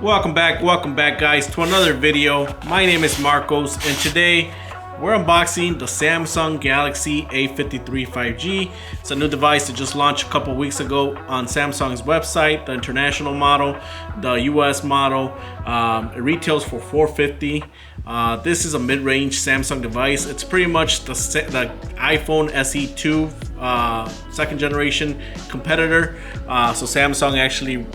Welcome back guys to another video. My name is Marcos and today we're unboxing the Samsung Galaxy A53 5G. It's a new device that just launched a couple weeks ago on Samsung's website, the international model, the US model. It retails for $450. This is a mid-range Samsung device. It's pretty much the iPhone SE2 second generation competitor. So Samsung actually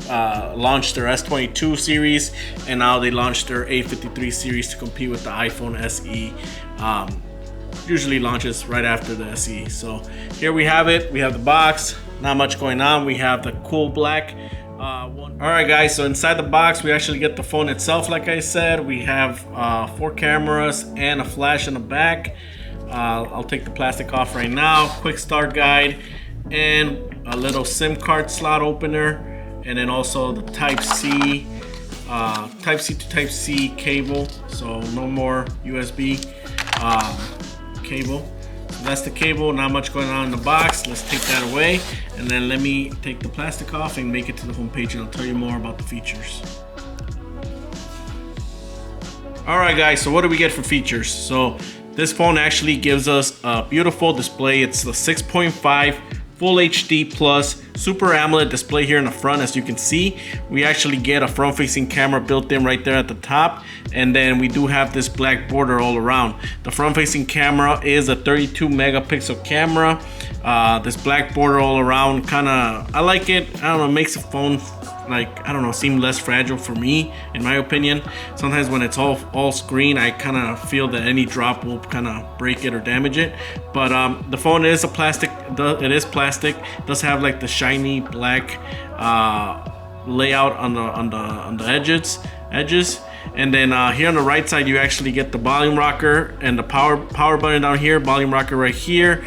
launched their S22 series, and now they launched their A53 series to compete with the iPhone SE. Usually launches right after the SE. So here we have it. We have the box. Not much going on. We have the cool black one. Alright guys, so inside the box we actually get the phone itself. Like I said, we have 4 cameras and a flash in the back. I'll take the plastic off right now. Quick start guide and a little SIM card slot opener, and then also the Type-C to Type-C cable, so no more USB cable. So that's the cable. Not much going on in the box. Let's take that away, and then let me take the plastic off and make it to the home page, and I'll tell you more about the features. Alright guys, so what do we get for features? So this phone actually gives us a beautiful display. It's the 6.5 Full HD Plus Super AMOLED display here in the front. As you can see, we actually get a front-facing camera built in right there at the top, and then we do have this black border all around. The front-facing camera is a 32 megapixel camera. This black border all around, I like it. I don't know, it makes the phone seem less fragile for me, in my opinion. Sometimes when it's all screen, I kind of feel that any drop will kind of break it or damage it. But the phone is a plastic. It is plastic. It does have like the shiny black layout on the edges. And then here on the right side, you actually get the volume rocker and the power button down here, volume rocker right here.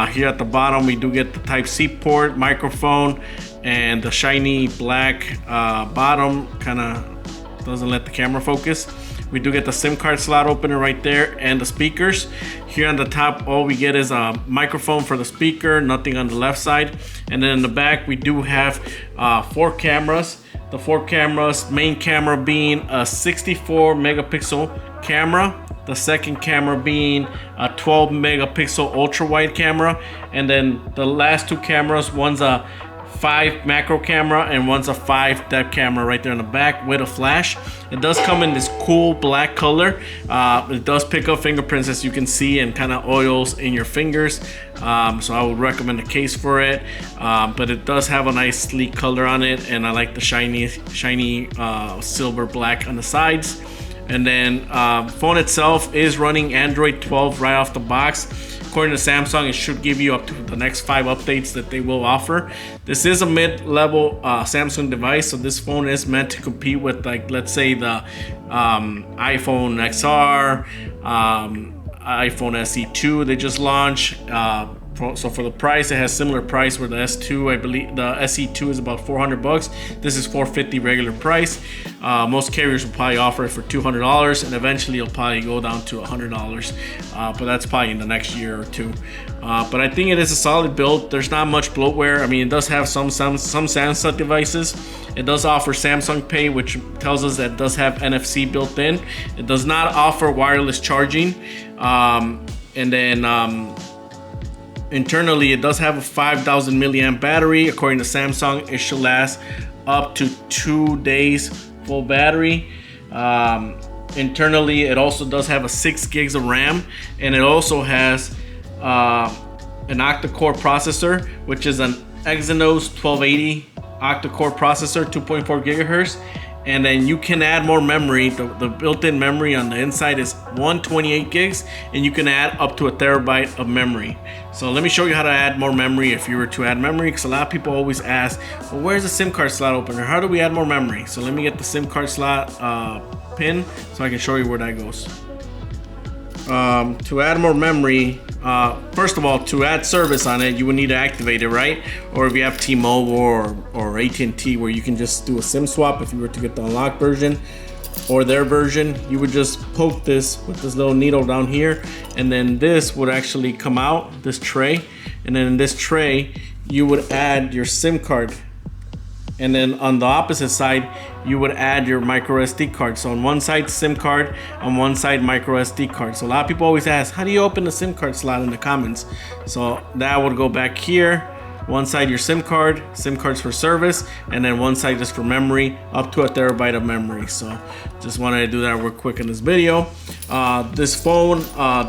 Here at the bottom, we do get the Type-C port, microphone, and the shiny black bottom kind of doesn't let the camera focus. We do get the SIM card slot opener right there and the speakers. Here on the top, all we get is a microphone for the speaker, nothing on the left side. And then in the back, we do have 4 cameras. The 4 cameras, main camera being a 64 megapixel camera, the second camera being a 12 megapixel ultra wide camera, and then the last 2 cameras, one's a 5 macro camera and one's a 5 depth camera right there in the back with a flash. It does come in this cool black color. It does pick up fingerprints, as you can see, and kind of oils in your fingers. So I would recommend a case for it. But it does have a nice sleek color on it, and I like the shiny silver black on the sides. And then phone itself is running Android 12 right off the box. According to Samsung, it should give you up to the next 5 updates that they will offer. This is a mid-level Samsung device, so this phone is meant to compete with, like, let's say the iPhone XR, iPhone SE2 they just launched. So for the price, it has similar price where the S2, I believe the SE2 is about $400. This is $450 regular price. Most carriers will probably offer it for $200, and eventually it'll probably go down to $100. But that's probably in the next year or 2. But I think it is a solid build. There's not much bloatware. I mean, it does have some Samsung devices. It does offer Samsung Pay, which tells us that it does have NFC built in. It does not offer wireless charging. And then internally, it does have a 5,000 milliamp battery. According to Samsung, it should last up to 2 days full battery. Internally, it also does have a 6 gigs of RAM, and it also has an octa-core processor, which is an Exynos 1280 octa-core processor, 2.4 gigahertz. And then you can add more memory. The built-in memory on the inside is 128 gigs, and you can add up to 1 terabyte of memory. So let me show you how to add more memory if you were to add memory, because a lot of people always ask, well, where's the SIM card slot opener? How do we add more memory? So let me get the SIM card slot pin so I can show you where that goes. To add more memory, first of all, to add service on it, you would need to activate it, right? Or if you have T-Mobile or AT&T, where you can just do a SIM swap if you were to get the unlocked version or their version, you would just poke this with this little needle down here, and then this would actually come out, this tray, and then in this tray you would add your SIM card And then on the opposite side, you would add your micro SD card. So on one side, SIM card, on one side, micro SD card. So a lot of people always ask, how do you open the SIM card slot in the comments? So that would go back here. One side your SIM cards for service, and then one side just for memory, up to 1 terabyte of memory. So just wanted to do that real quick in this video. This phone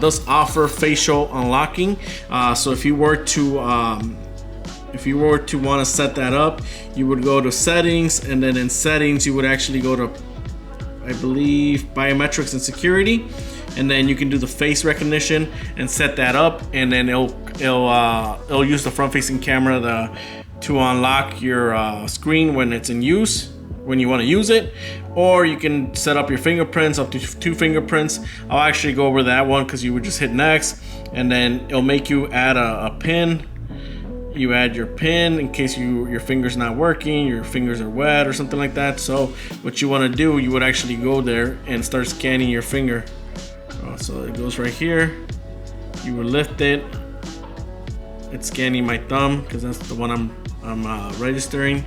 does offer facial unlocking. So if you were to want to set that up, you would go to settings, and then in settings you would actually go to, I believe, biometrics and security, and then you can do the face recognition and set that up, and then it'll use the front-facing camera to unlock your screen when it's in use, when you want to use it. Or you can set up your fingerprints, up to 2 fingerprints. I'll actually go over that one because you would just hit next, and then it'll make you add a pin. You add your pin in case your finger's not working, your fingers are wet or something like that. So what you want to do, you would actually go there and start scanning your finger. So it goes right here. You would lift it. It's scanning my thumb because that's the one I'm registering.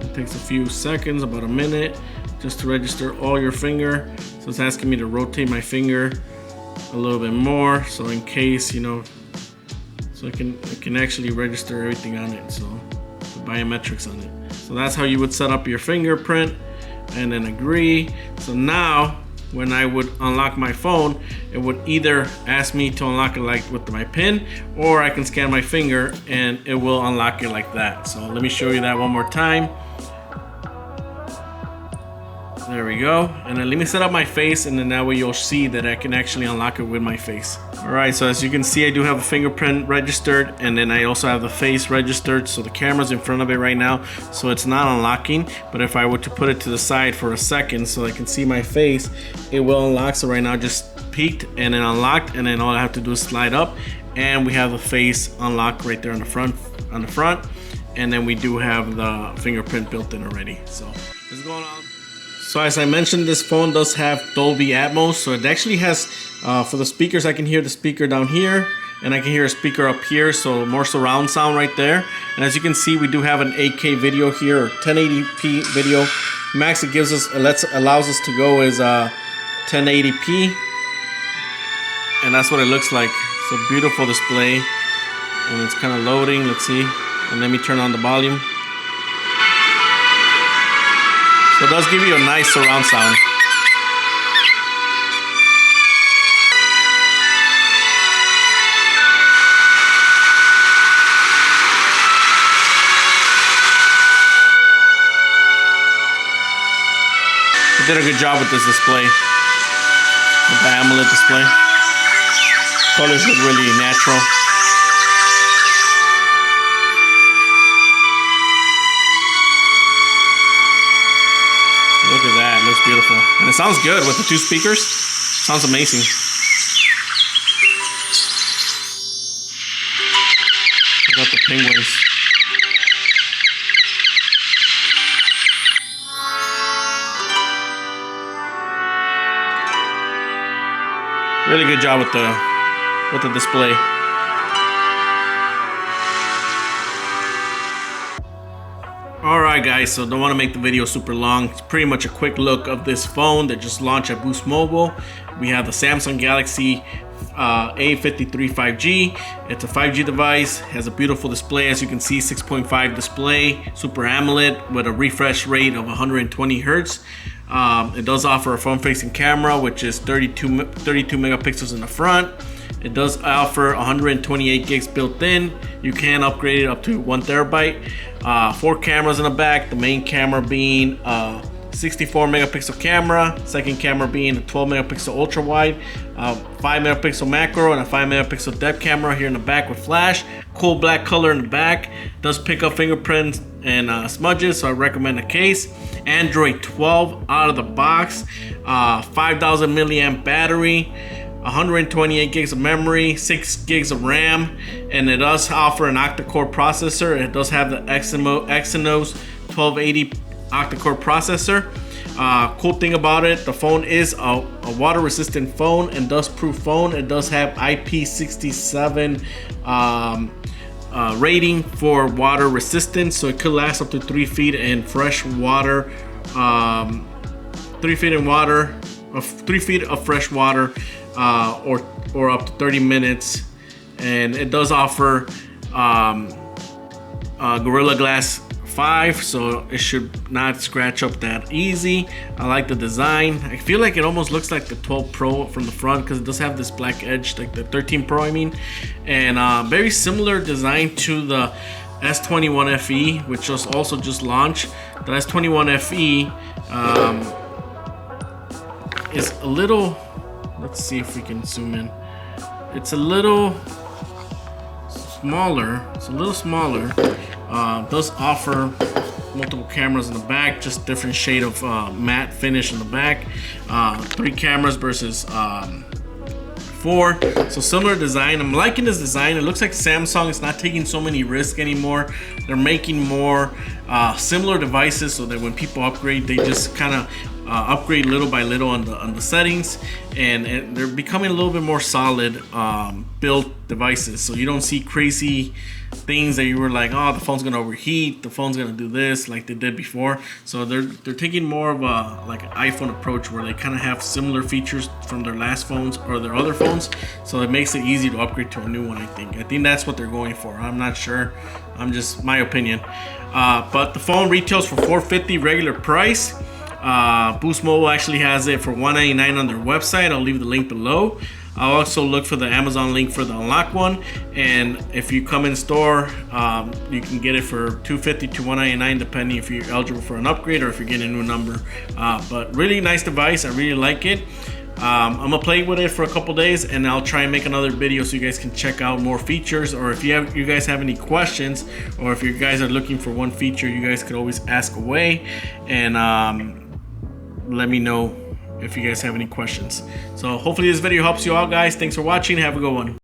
It takes a few seconds, about a minute, just to register all your finger. So it's asking me to rotate my finger a little bit more, so in case, you know, so it can actually register everything on it, so the biometrics on it. So that's how you would set up your fingerprint, and then agree. So now when I would unlock my phone, it would either ask me to unlock it like with my pin, or I can scan my finger and it will unlock it like that. So let me show you that one more time. There we go. And then let me set up my face, and then that way you'll see that I can actually unlock it with my face. All right, so as you can see, I do have a fingerprint registered, and then I also have the face registered. So the camera's in front of it right now, so it's not unlocking. But if I were to put it to the side for a second so I can see my face, it will unlock. So right now I just peeked and then unlocked, and then all I have to do is slide up, and we have the face unlocked right there on the front. And then we do have the fingerprint built in already. So what's going on? So as I mentioned, this phone does have Dolby Atmos. So it actually has, for the speakers, I can hear the speaker down here, and I can hear a speaker up here, so more surround sound right there. And as you can see, we do have an 8K video here, or 1080p video. Max it gives us, allows us to go is 1080p, and that's what it looks like. It's a beautiful display, and it's kind of loading. Let's see, and let me turn on the volume. So it does give you a nice surround sound. They did a good job with this display, with the AMOLED display. Colors look really natural. Look at that, it looks beautiful. And it sounds good with the 2 speakers. Sounds amazing. Check out the penguins. Really good job with the display. Alright guys, so don't want to make the video super long. It's pretty much a quick look of this phone that just launched at Boost Mobile. We have the Samsung Galaxy A53 5G. It's a 5G device, has a beautiful display, as you can see, 6.5 display, Super AMOLED with a refresh rate of 120 Hertz. It does offer a front-facing camera, which is 32 megapixels in the front. It does offer 128 gigs built in. You can upgrade it up to 1 terabyte. 4 cameras in the back, the main camera being 64 megapixel camera, second camera being a 12 megapixel ultra wide, 5 megapixel macro, and a 5 megapixel depth camera here in the back with flash. Cool black color in the back. Does pick up fingerprints and smudges, so I recommend the case. Android 12 out of the box, 5,000 milliamp battery, 128 gigs of memory, 6 gigs of RAM, and it does offer an octa-core processor. It does have the Exynos 1280 octa-core processor. Cool thing about it, the phone is a water resistant phone and dust proof phone. It does have IP67 rating for water resistance, so it could last up to 3 feet in fresh water. 3 feet in water, 3 feet of fresh water, or up to 30 minutes. And it does offer Gorilla Glass 5, so it should not scratch up that easy. I like the design. I feel like it almost looks like the 12 Pro from the front, because it does have this black edge, like the 13 Pro I mean. And very similar design to the S21 FE, which was also just launched. The S21 FE is a little, let's see if we can zoom in. It's a little smaller. Does offer multiple cameras in the back, just different shade of matte finish in the back. 3 cameras versus 4, so similar design. I'm liking this design. It looks like Samsung is not taking so many risks anymore. They're making more similar devices, so that when people upgrade, they just kind of upgrade little by little on the settings, and they're becoming a little bit more solid built devices. So you don't see crazy things that you were like, oh, the phone's gonna overheat, the phone's gonna do this, like they did before. So they're taking more of a like an iPhone approach, where they kind of have similar features from their last phones or their other phones, so it makes it easy to upgrade to a new one. I think that's what they're going for. I'm not sure, I'm just my opinion. But the phone retails for $450 regular price. Boost Mobile actually has it for $199 on their website. I'll leave the link below. I'll also look for the Amazon link for the unlock one, and if you come in store, you can get it for $250 to $199 depending if you're eligible for an upgrade or if you're getting a new number. But really nice device. I really like it. I'm gonna play with it for a couple days, and I'll try and make another video so you guys can check out more features, or if you guys have any questions, or if you guys are looking for one feature, you guys could always ask away, and let me know if you guys have any questions. So hopefully this video helps you out, guys. Thanks for watching. Have a good one.